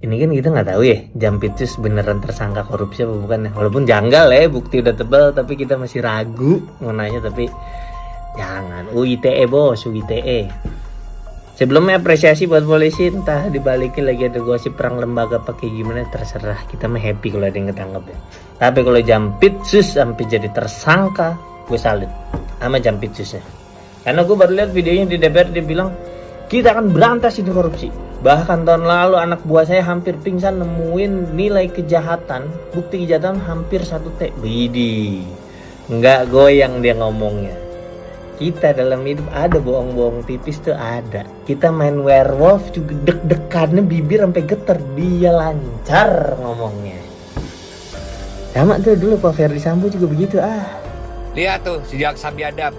Ini kan kita nggak tahu ya, Jampitsus beneran tersangka korupsi apa bukan ya. Walaupun janggal ya, bukti udah tebal, tapi kita masih ragu mau nanya. Tapi jangan, UITE bos, UITE. Sebelumnya apresiasi buat polisi, entah dibalikin lagi ada gosip perang lembaga pakai gimana, terserah. Kita mah happy kalau ada yang ketangkep ya. Tapi kalau Jampitsus sampai jadi tersangka, gue salut sama Jampitsusnya. Karena gue baru lihat videonya di DPR, dia bilang kita akan berantas ini korupsi. Bahkan tahun lalu anak buah saya hampir pingsan nemuin nilai kejahatan, bukti kejahatan hampir 1 T. Widih, nggak goyang dia ngomongnya. Kita dalam hidup ada bohong-bohong tipis tuh ada. Kita main werewolf juga deg-degannya bibir sampai getar, dia lancar ngomongnya. Sama tuh dulu Pak Ferdi Sambo juga begitu Lihat tuh sejak Sabiadab,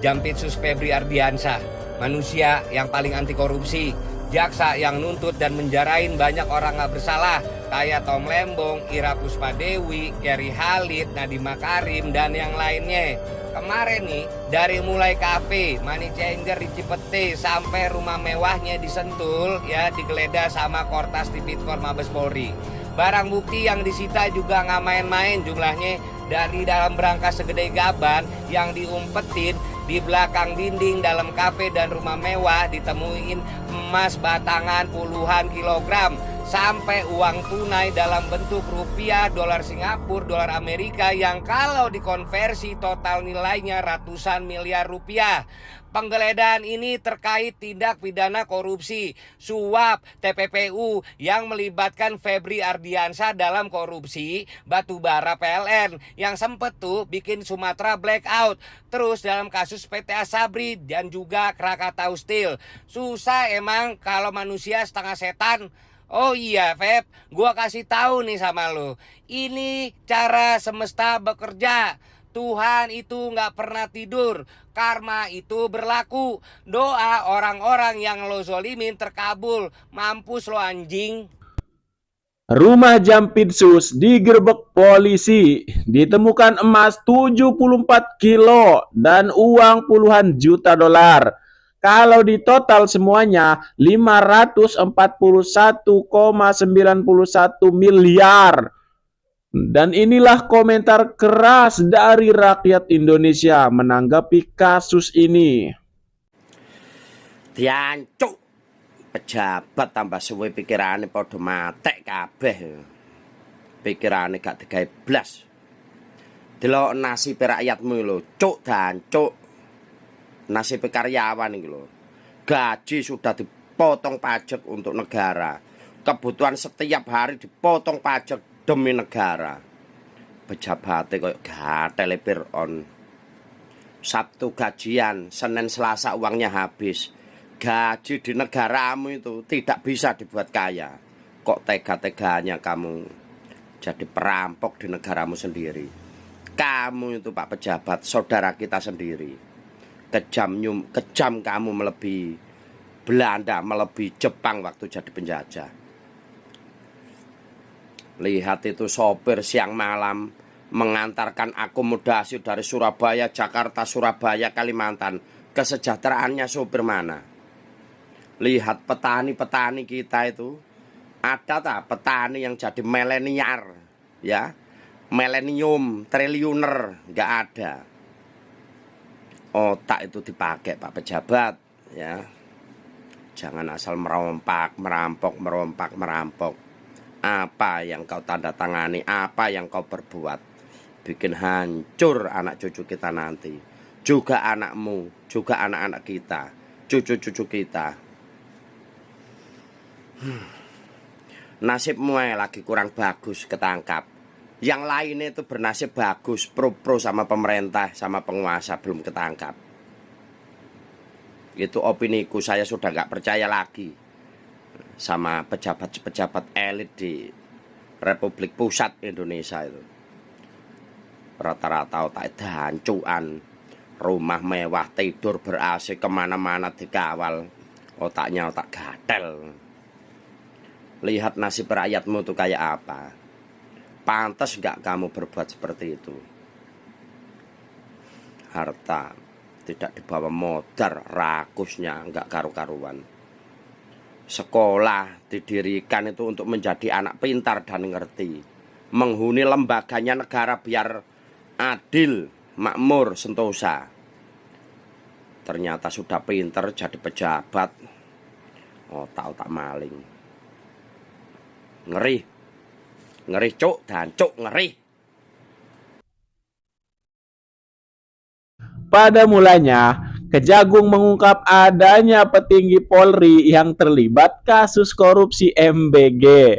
Jampitsus Febri Ardiansyah, manusia yang paling anti korupsi, jaksa yang nuntut dan menjarain banyak orang gak bersalah kayak Tom Lembong, Ira Puspadewi, Kerry Halid, Nadiem Makarim, dan yang lainnya. Kemarin nih, dari mulai kafe, money changer di Cipete sampai rumah mewahnya di Sentul, ya digeledah sama Kortas Tipikor Mabes Polri. Barang bukti yang disita juga nggak main-main jumlahnya, dari dalam berangkas segede gaban yang diumpetin di belakang dinding dalam kafe dan rumah mewah ditemuin emas batangan puluhan kilogram, sampai uang tunai dalam bentuk rupiah, dolar Singapura, dolar Amerika yang kalau dikonversi total nilainya ratusan miliar rupiah. Penggeledahan ini terkait tindak pidana korupsi, suap, TPPU yang melibatkan Febri Ardiansyah dalam korupsi batubara PLN yang sempet tuh bikin Sumatera blackout. Terus dalam kasus PT Asabri dan juga Krakatau Steel. Susah emang kalau manusia setengah setan. Oh iya Feb, gua kasih tahu nih sama lo. Ini cara semesta bekerja. Tuhan itu nggak pernah tidur. Karma itu berlaku. Doa orang-orang yang lo zolimin terkabul. Mampus lo anjing. Rumah Jampitsus digerebek polisi, ditemukan emas 74 kilo dan uang puluhan juta dolar. Kalau di total semuanya 541,91 miliar. Dan inilah komentar keras dari rakyat Indonesia menanggapi kasus ini. Diancuk pejabat tambah suwe pikirane padha matek kabeh. Pikirane gak digawe blas. Delok nasib rakyatmu lho, cuk dancuk. Nasib karyawan iki lho. Gaji sudah dipotong pajak untuk negara. Kebutuhan setiap hari dipotong pajak demi negara. Pejabatnya koyo gatel piron. Sabtu gajian, Senin Selasa uangnya habis. Gaji di negaramu itu tidak bisa dibuat kaya. Kok tega-teganya kamu jadi perampok di negaramu sendiri? Kamu itu Pak pejabat, saudara kita sendiri. Kejam kamu melebihi Belanda, melebihi Jepang waktu jadi penjajah. Lihat itu sopir siang malam mengantarkan akomodasi dari Surabaya, Jakarta, Surabaya, Kalimantan. Kesejahteraannya sopir mana? Lihat petani-petani kita itu. Ada tak petani yang jadi milenial, ya? Milenium, triliuner, nggak ada. Otak itu dipakai Pak pejabat, ya. Jangan asal merampok. Apa yang kau tanda tangani, apa yang kau perbuat, bikin hancur anak cucu kita nanti. Juga anakmu, juga anak-anak kita, cucu-cucu kita. Nasibmu lagi kurang bagus ketangkap. Yang lainnya itu bernasib bagus, pro sama pemerintah, sama penguasa belum ketangkap. Itu opiniku, saya sudah gak percaya lagi sama pejabat-pejabat elit di Republik Pusat Indonesia itu. Rata-rata otak dancuan, rumah mewah, tidur ber-AC, kemana-mana dikawal. Otaknya otak gatel. Lihat nasib rakyatmu tuh kayak apa. Pantas gak kamu berbuat seperti itu? Harta tidak dibawa modar, rakusnya gak karu-karuan. sekolah didirikan itu untuk menjadi anak pintar dan ngerti. Menghuni lembaganya negara biar adil, makmur, sentosa. Ternyata sudah pintar jadi pejabat. Otak-otak maling. Ngeri. Ngeri cuk dan cuk ngeri. Pada mulanya, Kejagung mengungkap adanya petinggi Polri yang terlibat kasus korupsi MBG.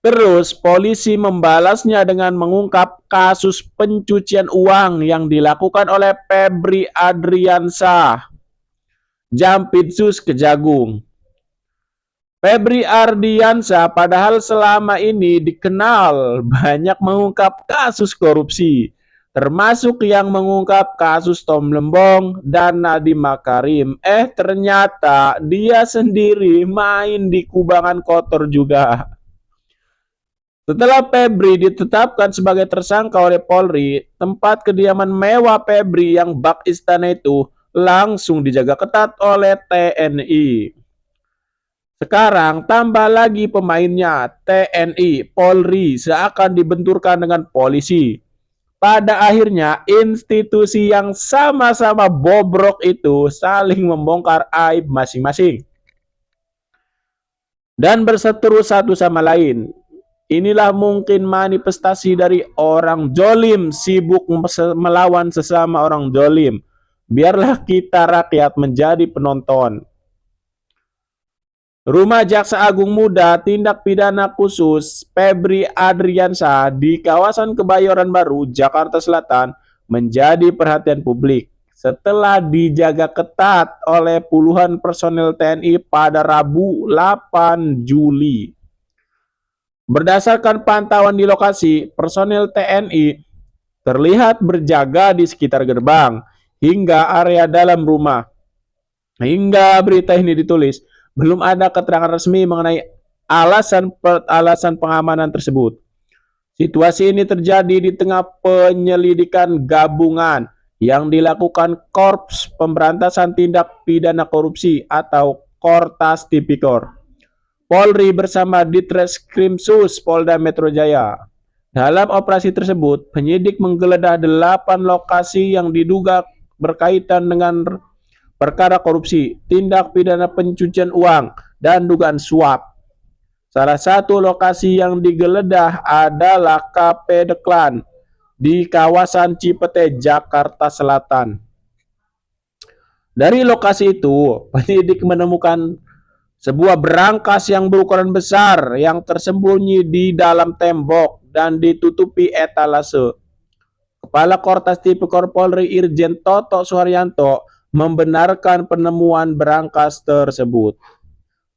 Terus polisi membalasnya dengan mengungkap kasus pencucian uang yang dilakukan oleh Febri Adriansyah, Jampitsus Kejagung. Febri Ardiansyah padahal selama ini dikenal banyak mengungkap kasus korupsi, termasuk yang mengungkap kasus Tom Lembong dan Nadiem Makarim. Ternyata dia sendiri main di kubangan kotor juga. Setelah Febri ditetapkan sebagai tersangka oleh Polri, tempat kediaman mewah Febri yang bak istana itu langsung dijaga ketat oleh TNI. Sekarang tambah lagi pemainnya, TNI, Polri seakan dibenturkan dengan polisi. Pada akhirnya institusi yang sama-sama bobrok itu saling membongkar aib masing-masing dan berseteru satu sama lain. Inilah mungkin manifestasi dari orang jolim sibuk melawan sesama orang jolim. Biarlah kita rakyat menjadi penonton. Rumah Jaksa Agung Muda Tindak Pidana Khusus Febri Adriansyah di kawasan Kebayoran Baru, Jakarta Selatan menjadi perhatian publik setelah dijaga ketat oleh puluhan personel TNI pada Rabu 8 Juli. Berdasarkan pantauan di lokasi, personel TNI terlihat berjaga di sekitar gerbang hingga area dalam rumah. Hingga berita ini ditulis, belum ada keterangan resmi mengenai alasan pengamanan tersebut. Situasi ini terjadi di tengah penyelidikan gabungan yang dilakukan Korps Pemberantasan Tindak Pidana Korupsi atau Kortas Tipikor, Polri bersama Ditreskrimsus Polda Metro Jaya. Dalam operasi tersebut, penyidik menggeledah 8 lokasi yang diduga berkaitan dengan perkara korupsi, tindak pidana pencucian uang, dan dugaan suap. Salah satu lokasi yang digeledah adalah KP Deklan di kawasan Cipete, Jakarta Selatan. Dari lokasi itu, penyidik menemukan sebuah berangkas yang berukuran besar yang tersembunyi di dalam tembok dan ditutupi etalase. Kepala Kortas Tipikor Polri Irjen Toto Suharyanto membenarkan penemuan berangkas tersebut.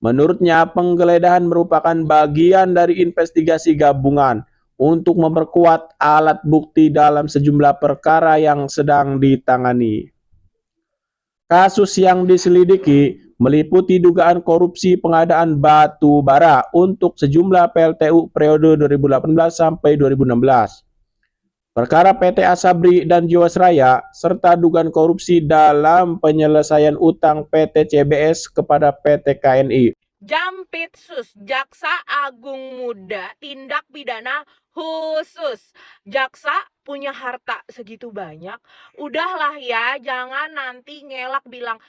Menurutnya, penggeledahan merupakan bagian dari investigasi gabungan untuk memperkuat alat bukti dalam sejumlah perkara yang sedang ditangani. Kasus yang diselidiki meliputi dugaan korupsi pengadaan batu bara untuk sejumlah PLTU periode 2018 sampai 2016. Perkara PT Asabri dan Jiwasraya, serta dugaan korupsi dalam penyelesaian utang PT CBS kepada PT KNI. Jampitsus, Jaksa Agung Muda Tindak Pidana Khusus. Jaksa punya harta segitu banyak, udahlah ya, jangan nanti ngelak bilang,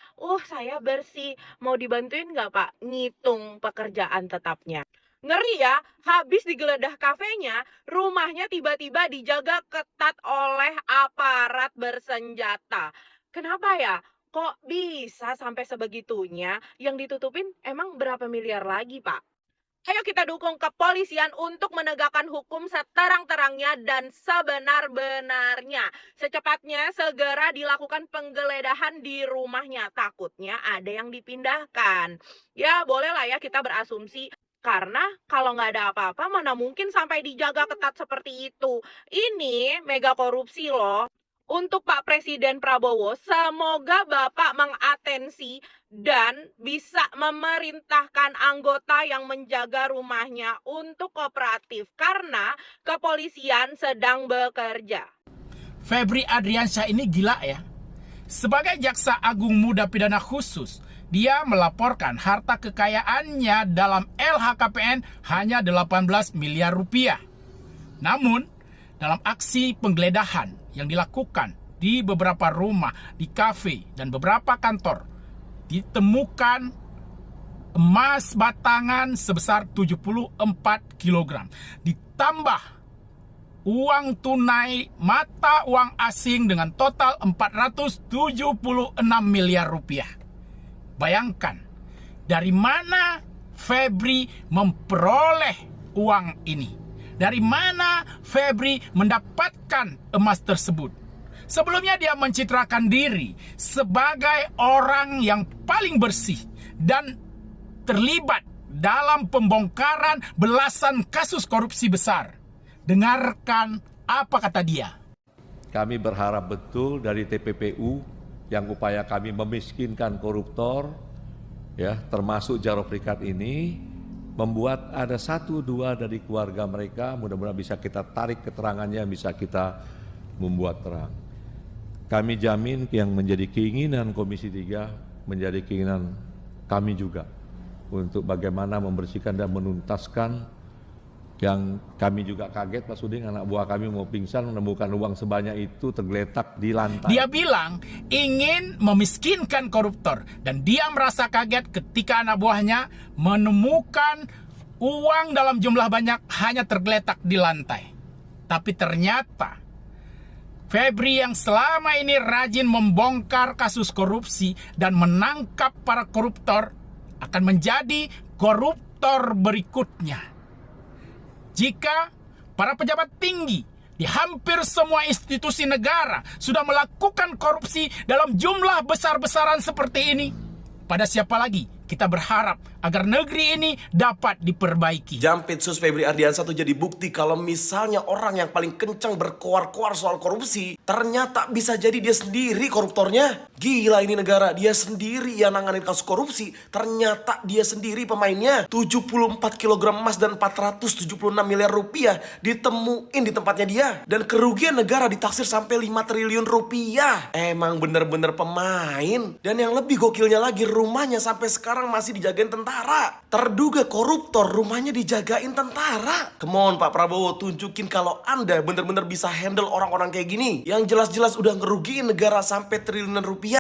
saya bersih, mau dibantuin nggak Pak ngitung pekerjaan tetapnya. Ngeri ya, habis digeledah kafenya, rumahnya tiba-tiba dijaga ketat oleh aparat bersenjata. Kenapa ya? Kok bisa sampai sebegitunya? Yang ditutupin emang berapa miliar lagi, Pak? Ayo kita dukung kepolisian untuk menegakkan hukum seterang-terangnya dan sebenar-benarnya. Secepatnya segera dilakukan penggeledahan di rumahnya. Takutnya ada yang dipindahkan. Ya bolehlah ya kita berasumsi. Karena kalau nggak ada apa-apa, mana mungkin sampai dijaga ketat seperti itu. Ini mega korupsi loh. Untuk Pak Presiden Prabowo, semoga Bapak mengatensi dan bisa memerintahkan anggota yang menjaga rumahnya untuk kooperatif. Karena kepolisian sedang bekerja. Febri Adriansyah ini gila ya. Sebagai Jaksa Agung Muda Pidana Khusus, dia melaporkan harta kekayaannya dalam LHKPN hanya 18 miliar rupiah. Namun, dalam aksi penggeledahan yang dilakukan di beberapa rumah, di kafe, dan beberapa kantor, ditemukan emas batangan sebesar 74 kg. Ditambah uang tunai mata uang asing dengan total 476 miliar rupiah. Bayangkan, dari mana Febri memperoleh uang ini? Dari mana Febri mendapatkan emas tersebut? Sebelumnya dia mencitrakan diri sebagai orang yang paling bersih dan terlibat dalam pembongkaran belasan kasus korupsi besar. Dengarkan apa kata dia. Kami berharap betul dari TPPU yang upaya kami memiskinkan koruptor, ya termasuk Jaro Prikat ini, membuat ada 1-2 dari keluarga mereka, mudah-mudahan bisa kita tarik keterangannya, bisa kita membuat terang. Kami jamin yang menjadi keinginan Komisi 3, menjadi keinginan kami juga, untuk bagaimana membersihkan dan menuntaskan. Yang kami juga kaget, Pak Suding, anak buah kami mau pingsan menemukan uang sebanyak itu tergeletak di lantai. Dia bilang ingin memiskinkan koruptor, dan dia merasa kaget ketika anak buahnya menemukan uang dalam jumlah banyak hanya tergeletak di lantai. Tapi ternyata Febri yang selama ini rajin membongkar kasus korupsi dan menangkap para koruptor akan menjadi koruptor berikutnya. Jika para pejabat tinggi di hampir semua institusi negara sudah melakukan korupsi dalam jumlah besar-besaran seperti ini, pada siapa lagi kita berharap agar negeri ini dapat diperbaiki? Jampitsus Febri Ardiansyah tuh jadi bukti kalau misalnya orang yang paling kencang berkoar-koar soal korupsi, ternyata bisa jadi dia sendiri koruptornya. Gila ini negara, dia sendiri yang nanganin kasus korupsi, ternyata dia sendiri pemainnya. 74 kg emas dan 476 miliar rupiah ditemuin di tempatnya dia. Dan kerugian negara ditaksir sampai 5 triliun rupiah. Emang bener-bener pemain. Dan yang lebih gokilnya lagi, rumahnya sampai sekarang masih dijagain tentara. Terduga koruptor rumahnya dijagain tentara. Come on Pak Prabowo, tunjukin kalau Anda bener-bener bisa handle orang-orang kayak gini, yang jelas-jelas udah ngerugiin negara sampai triliunan rupiah.